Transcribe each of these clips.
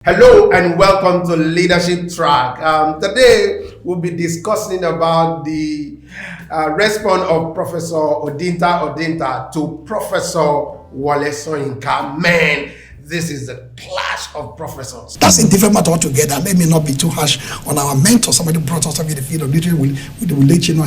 Hello and welcome to Leadership Track. Today we'll be discussing about the response of Professor Odinta to Professor Wole Soyinka. Man, this is a clash of professors. That's a different matter altogether. Let me not be too harsh on our mentor. Somebody brought us up in the field of leadership will let you know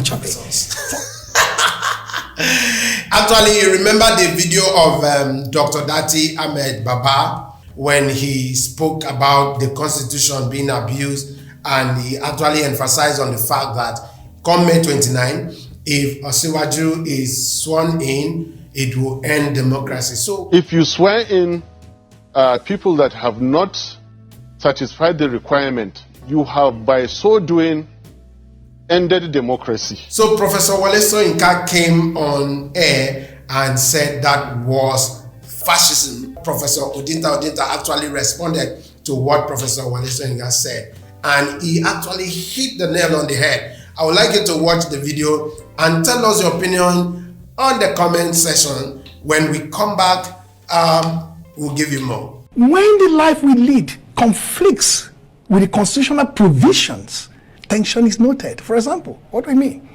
Actually, you remember the video of Dr. Dati Ahmed Baba when he spoke about the constitution being abused, and he actually emphasized on the fact that come May 29, if Asiwaju is sworn in, it will end democracy. So if you swear in people that have not satisfied the requirement, you have by so doing ended democracy. So Professor Wole Soyinka came on air and said that was fascism. Professor Odinta actually responded to what Professor Wole Soyinka said, and he actually hit the nail on the head. I would like you to watch the video and tell us your opinion on the comment section. When we come back, we'll give you more. When the life we lead conflicts with the constitutional provisions, tension is noted. For example, what do I mean?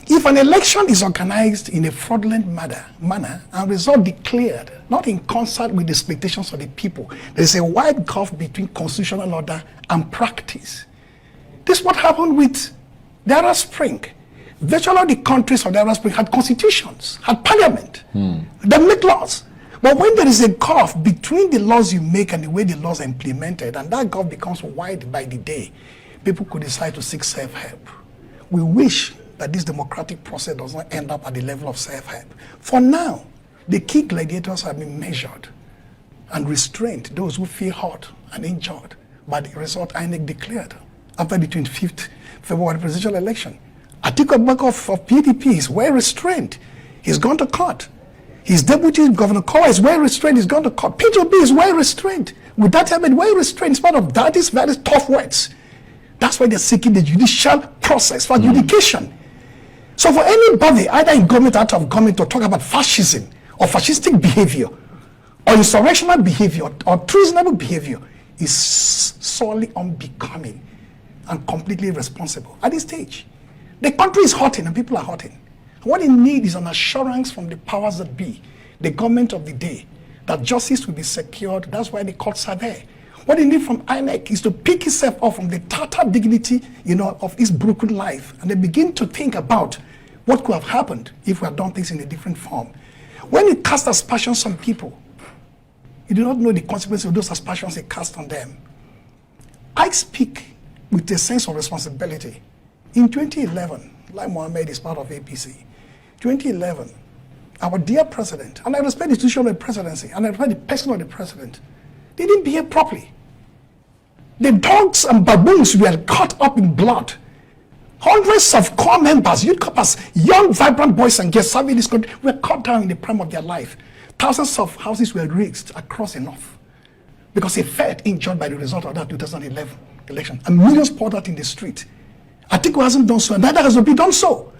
If an election is organized in a fraudulent manner and result declared not in concert with the expectations of the people, there is a wide gulf between constitutional order and practice. This is what happened with the Arab Spring. Virtually all the countries of the Arab Spring had constitutions, had parliament. They make laws. But when there is a gulf between the laws you make and the way the laws are implemented, and that gulf becomes wide by the day, people could decide to seek self-help. We wish that this democratic process does not end up at the level of self-help. For now, the key gladiators have been measured and restrained, those who feel hurt and injured by the result INEC declared after the 25th February presidential election. Atiku Abubakar of PDP is well restrained. He's gone to court. His deputy, Governor Kowa, is well restrained. He's gone to court. Peter Obi is well restrained. With that, Ahmed well restrained. In spite of that, is very tough words. That's why they're seeking the judicial process for adjudication. So for anybody, either in government or out of government, to talk about fascism or fascistic behavior or insurrectional behavior or treasonable behavior is sorely unbecoming and completely irresponsible at this stage. The country is hurting and people are hurting. What it needs is an assurance from the powers that be, the government of the day, that justice will be secured. That's why the courts are there. What they need from INEC is to pick itself up from the tattered dignity, of its broken life, and they begin to think about what could have happened if we had done things in a different form. When you cast aspersions on people, you do not know the consequences of those aspersions they cast on them. I speak with a sense of responsibility. In 2011, Lai Mohammed is part of APC. 2011, our dear president, and I respect the institution of the presidency, and I respect the person of the president, they didn't behave properly. The dogs and baboons were caught up in blood. Hundreds of core members, youth corpus, young, vibrant boys and girls serving this country were cut down in the prime of their life. Thousands of houses were razed across the north because they felt injured by the result of that 2011 election. And millions poured out in the street. Atiku hasn't done so, and neither has Obi done so.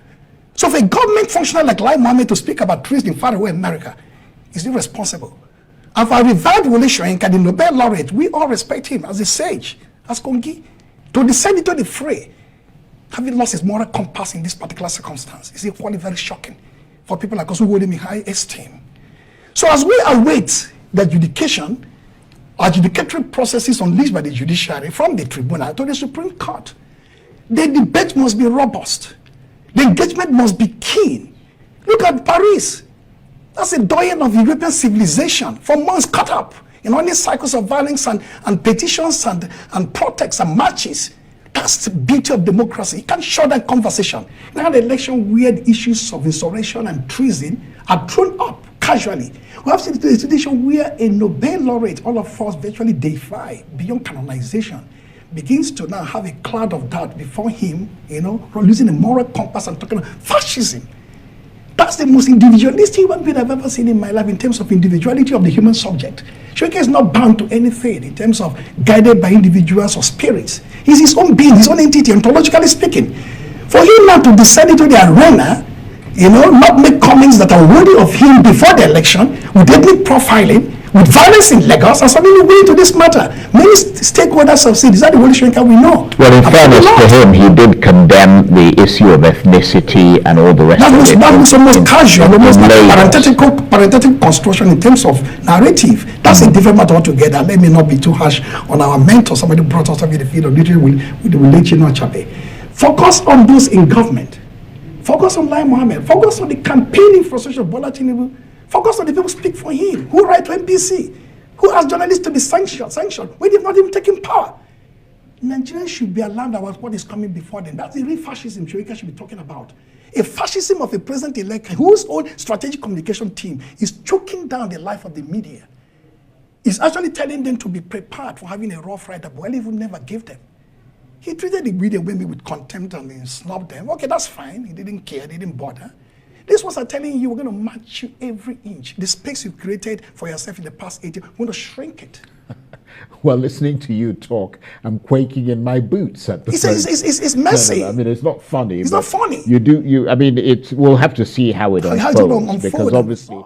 So for a government functionary like Lai Mohammed to speak about treason in faraway America is irresponsible. And for a revived Wole Soyinka, the Nobel laureate, we all respect him as a sage, as Kongi, to descend into the fray, having lost his moral compass in this particular circumstance, is equally very shocking for people like us who hold him in high esteem. So as we await the adjudicatory processes unleashed by the judiciary from the tribunal to the Supreme Court, the debate must be robust. The engagement must be keen. Look at Paris. That's a doyen of European civilization, for months caught up in only cycles of violence and petitions and protests and marches. That's the beauty of democracy. You can't shut down conversation. Now the election, weird issues of insurrection and treason are thrown up casually. We have seen a situation where a Nobel laureate, all of us virtually deify beyond canonization, begins to now have a cloud of doubt before him, losing a moral compass and talking about fascism. That's the most individualistic human being I've ever seen in my life in terms of individuality of the human subject. Soyinka is not bound to anything in terms of guided by individuals or spirits. He's his own being, his own entity, ontologically speaking. For him now to descend into the arena, not make comments that are worthy of him before the election, with ethnic profiling, with violence in Lagos, and suddenly we into this matter. Many stakeholders have said, is that the Wole Soyinka we know? Well, in fairness to him, he did condemn the issue of ethnicity and all the rest of it. That was almost casual, almost like parenthetical construction in terms of narrative. That's a different matter altogether. Let me not be too harsh on our mentor. Somebody brought us up in the field of literature. We'll let you know, Chape. Focus on those in government. Focus on Lai Mohammed. Focus on the campaigning for social Bola Tinubu. Focus on the people who speak for him, who write to NBC, who ask journalists to be sanctioned. We did not even taking power. Nigerians should be alarmed about what is coming before them. That's the real fascism Soyinka should be talking about. A fascism of a president-elect whose own strategic communication team is choking down the life of the media. It's actually telling them to be prepared for having a rough ride that Buhari even never gave them. He treated the media women with contempt and he snubbed them. Okay, that's fine. He didn't care, he didn't bother. These ones are telling you, we're going to match you every inch. The space you've created for yourself in the past 8 years, we're going to shrink it. Well, listening to you talk, I'm quaking in my boots at the It's messy. No, I mean, it's not funny. It's not funny. I mean, we'll have to see how it unfolds. Because obviously